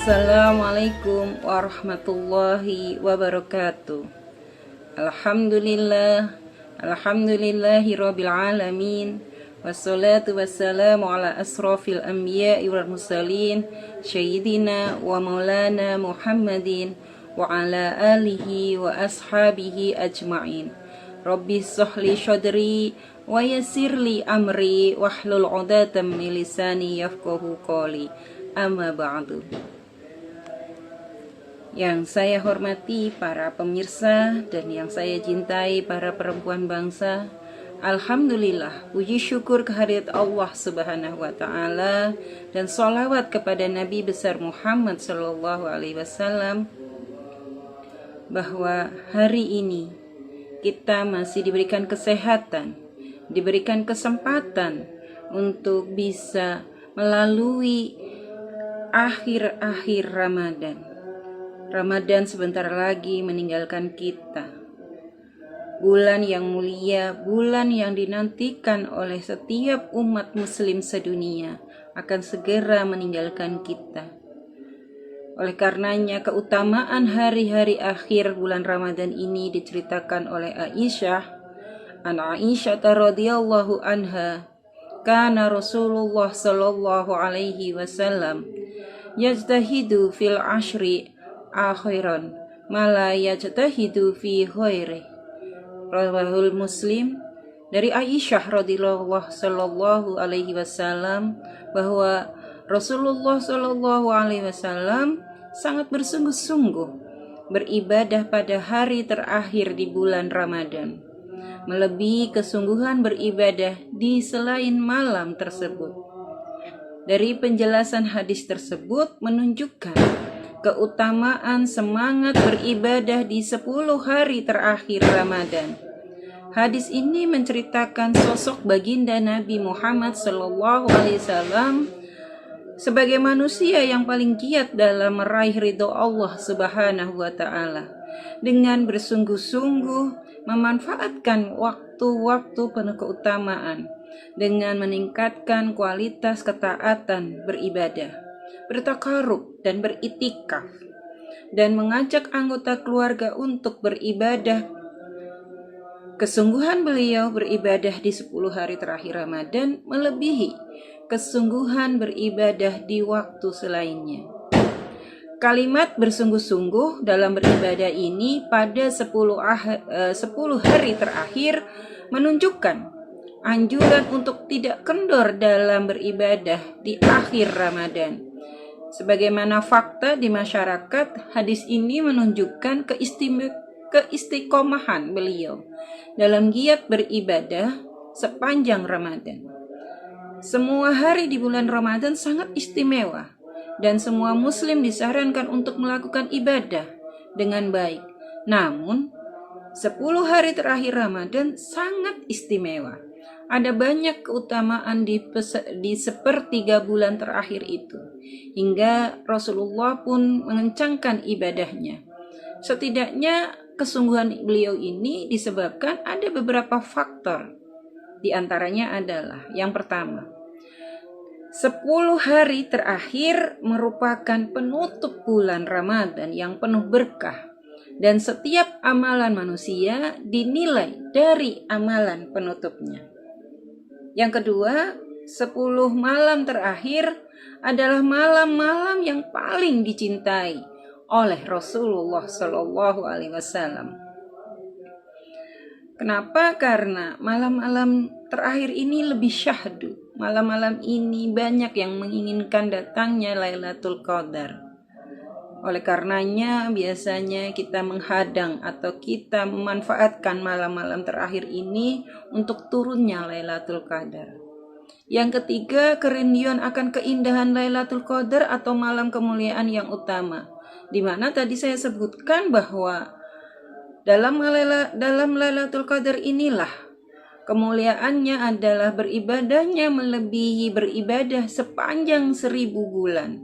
Assalamualaikum warahmatullahi wabarakatuh. Alhamdulillahi rabbil alamin. Wassalatu wassalamu ala asrafil anbiya'i wal mursalin Sayyidina wa maulana Muhammadin wa ala alihi wa ashabihi ajma'in. Rabbi sahli syadri wa yassirli amri wahlul 'uqdatam min lisani yafqahu qawli. Amma ba'du. Yang saya hormati para pemirsa dan yang saya cintai para perempuan bangsa, alhamdulillah, puji syukur kehadirat Allah Subhanahu wa taala dan sholawat kepada Nabi besar Muhammad sallallahu alaihi wasallam bahwa hari ini kita masih diberikan kesehatan, diberikan kesempatan untuk bisa melalui akhir-akhir Ramadan. Ramadan sebentar lagi meninggalkan kita. Bulan yang mulia, bulan yang dinantikan oleh setiap umat muslim sedunia akan segera meninggalkan kita. Oleh karenanya keutamaan hari-hari akhir bulan Ramadan ini diceritakan oleh Aisyah. An Aisyah radhiyallahu anha, kana Rasulullah sallallahu alaihi wasallam yajtahidu fil ashri akhiran mala yajtahidu fi khairi. Rawahul Muslim. Dari Aisyah radhiyallahu sallallahu alaihi wasallam bahwa Rasulullah sallallahu alaihi wasallam sangat bersungguh-sungguh beribadah pada hari terakhir di bulan Ramadan, melebihi kesungguhan beribadah di selain malam tersebut. Dari penjelasan hadis tersebut menunjukkan keutamaan semangat beribadah di 10 hari terakhir Ramadan. Hadis ini menceritakan sosok baginda Nabi Muhammad SAW sebagai manusia yang paling giat dalam meraih ridho Allah Subhanahu wa taala, dengan bersungguh-sungguh memanfaatkan waktu-waktu penuh keutamaan dengan meningkatkan kualitas ketaatan beribadah, bertakarub dan beritikaf, dan mengajak anggota keluarga untuk beribadah. Kesungguhan beliau beribadah di 10 hari terakhir Ramadan melebihi kesungguhan beribadah di waktu selainnya. Kalimat bersungguh-sungguh dalam beribadah ini pada 10 hari terakhir menunjukkan anjuran untuk tidak kendor dalam beribadah di akhir Ramadan. Sebagaimana fakta di masyarakat, hadis ini menunjukkan keistiqomahan beliau dalam giat beribadah sepanjang Ramadan. Semua hari di bulan Ramadan sangat istimewa dan semua muslim disarankan untuk melakukan ibadah dengan baik. Namun, 10 hari terakhir Ramadan sangat istimewa. Ada banyak keutamaan di sepertiga bulan terakhir itu, hingga Rasulullah pun mengencangkan ibadahnya. Setidaknya kesungguhan beliau ini disebabkan ada beberapa faktor. Di antaranya adalah yang pertama, 10 hari terakhir merupakan penutup bulan Ramadan yang penuh berkah, dan setiap amalan manusia dinilai dari amalan penutupnya. Yang kedua, 10 malam terakhir adalah malam-malam yang paling dicintai oleh Rasulullah Shallallahu Alaihi Wasallam. Kenapa? Karena malam-malam terakhir ini lebih syahdu. Malam-malam ini banyak yang menginginkan datangnya Lailatul Qadar. Oleh karenanya biasanya kita menghadang atau kita memanfaatkan malam-malam terakhir ini untuk turunnya Lailatul Qadar. Yang ketiga, kerinduan akan keindahan Lailatul Qadar atau malam kemuliaan yang utama, di mana tadi saya sebutkan bahwa dalam Lailatul Qadar inilah kemuliaannya adalah beribadahnya melebihi beribadah sepanjang 1000 bulan.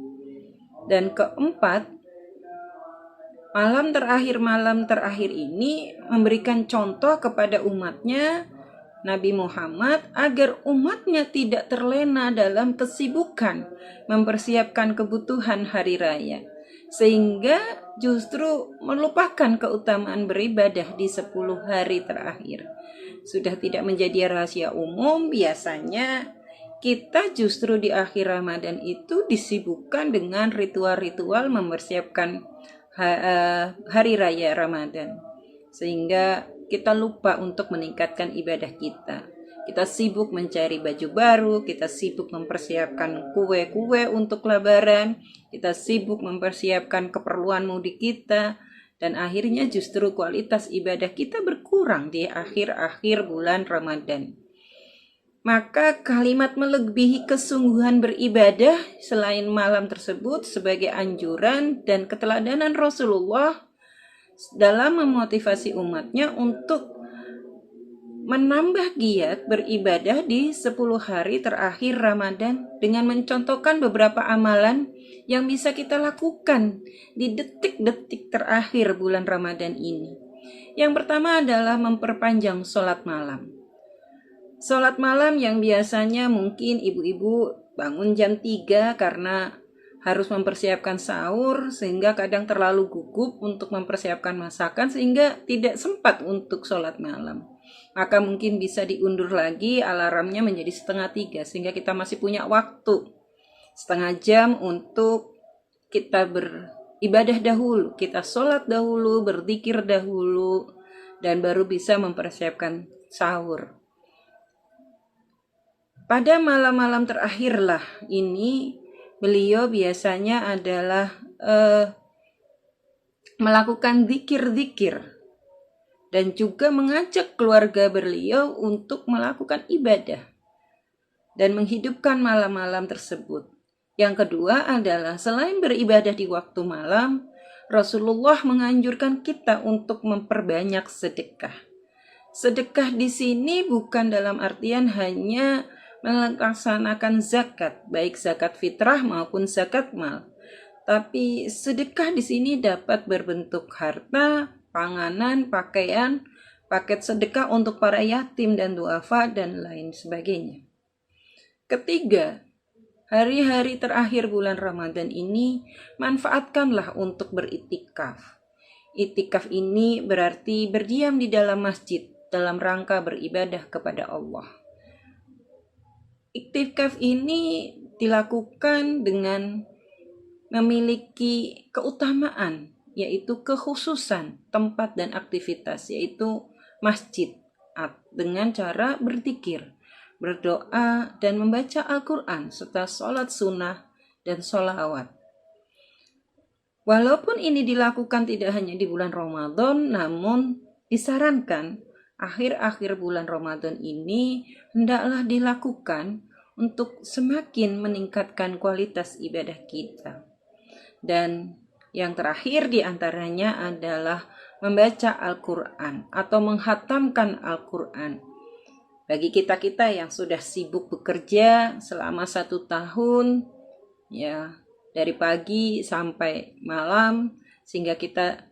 Dan keempat, malam terakhir ini memberikan contoh kepada umatnya Nabi Muhammad agar umatnya tidak terlena dalam kesibukan mempersiapkan kebutuhan hari raya, sehingga justru melupakan keutamaan beribadah di 10 hari terakhir. Sudah tidak menjadi rahasia umum, biasanya kita justru di akhir Ramadan itu disibukkan dengan ritual-ritual mempersiapkan hari raya Ramadan, sehingga kita lupa untuk meningkatkan ibadah kita. Kita sibuk mencari baju baru, kita sibuk mempersiapkan kue-kue untuk lebaran, kita sibuk mempersiapkan keperluan mudik kita, dan akhirnya justru kualitas ibadah kita berkurang di akhir-akhir bulan Ramadan. Maka kalimat melebihi kesungguhan beribadah selain malam tersebut sebagai anjuran dan keteladanan Rasulullah dalam memotivasi umatnya untuk menambah giat beribadah di 10 hari terakhir Ramadan dengan mencontohkan beberapa amalan yang bisa kita lakukan di detik-detik terakhir bulan Ramadan ini. Yang pertama adalah memperpanjang sholat malam. Sholat malam yang biasanya mungkin ibu-ibu bangun jam 3 karena harus mempersiapkan sahur, sehingga kadang terlalu gugup untuk mempersiapkan masakan sehingga tidak sempat untuk sholat malam. Maka mungkin bisa diundur lagi alarmnya menjadi 2:30 sehingga kita masih punya waktu setengah jam untuk kita beribadah dahulu, kita sholat dahulu, berzikir dahulu, dan baru bisa mempersiapkan sahur. Pada malam-malam terakhirlah ini beliau biasanya adalah melakukan zikir-zikir dan juga mengajak keluarga beliau untuk melakukan ibadah dan menghidupkan malam-malam tersebut. Yang kedua adalah selain beribadah di waktu malam, Rasulullah menganjurkan kita untuk memperbanyak sedekah. Sedekah di sini bukan dalam artian hanya melaksanakan zakat, baik zakat fitrah maupun zakat mal. Tapi sedekah di sini dapat berbentuk harta, panganan, pakaian, paket sedekah untuk para yatim dan duafa, dan lain sebagainya. Ketiga, hari-hari terakhir bulan Ramadan ini manfaatkanlah untuk beritikaf. Itikaf ini berarti berdiam di dalam masjid dalam rangka beribadah kepada Allah. Iktikaf ini dilakukan dengan memiliki keutamaan, yaitu kekhususan tempat dan aktivitas, yaitu masjid, dengan cara berzikir, berdoa, dan membaca Al-Quran serta sholat sunnah dan sholawat. Walaupun ini dilakukan tidak hanya di bulan Ramadan, namun disarankan akhir-akhir bulan Ramadan ini hendaklah dilakukan untuk semakin meningkatkan kualitas ibadah kita. Dan yang terakhir diantaranya adalah membaca Al-Quran atau menghatamkan Al-Quran. Bagi kita-kita yang sudah sibuk bekerja selama 1 tahun, ya dari pagi sampai malam, sehingga kita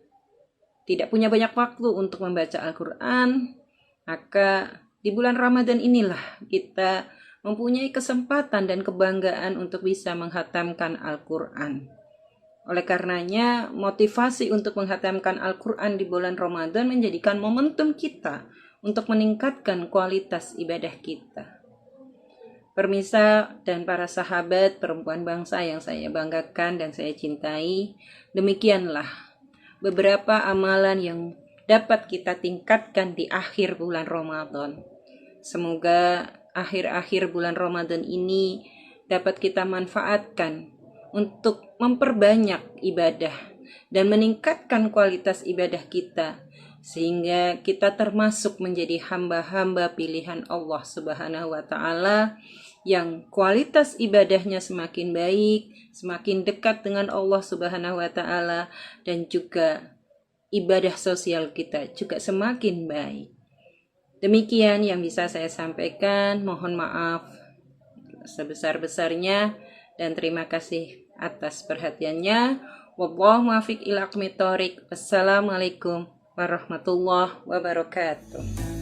tidak punya banyak waktu untuk membaca Al-Quran, maka di bulan Ramadan inilah kita mempunyai kesempatan dan kebanggaan untuk bisa menghatamkan Al-Quran. Oleh karenanya, motivasi untuk menghatamkan Al-Quran di bulan Ramadan menjadikan momentum kita untuk meningkatkan kualitas ibadah kita. Permisa dan para sahabat perempuan bangsa yang saya banggakan dan saya cintai, demikianlah beberapa amalan yang dapat kita tingkatkan di akhir bulan Ramadan. Semoga akhir-akhir bulan Ramadan ini dapat kita manfaatkan untuk memperbanyak ibadah dan meningkatkan kualitas ibadah kita, sehingga kita termasuk menjadi hamba-hamba pilihan Allah Subhanahu wa Ta'ala yang kualitas ibadahnya semakin baik, semakin dekat dengan Allah Subhanahu wa Ta'ala, dan juga ibadah sosial kita juga semakin baik. Demikian yang bisa saya sampaikan. Mohon maaf sebesar-besarnya dan terima kasih atas perhatiannya. Wallahu muwaffiq ila aqwamit thoriq. Wassalamualaikum warahmatullahi wabarakatuh.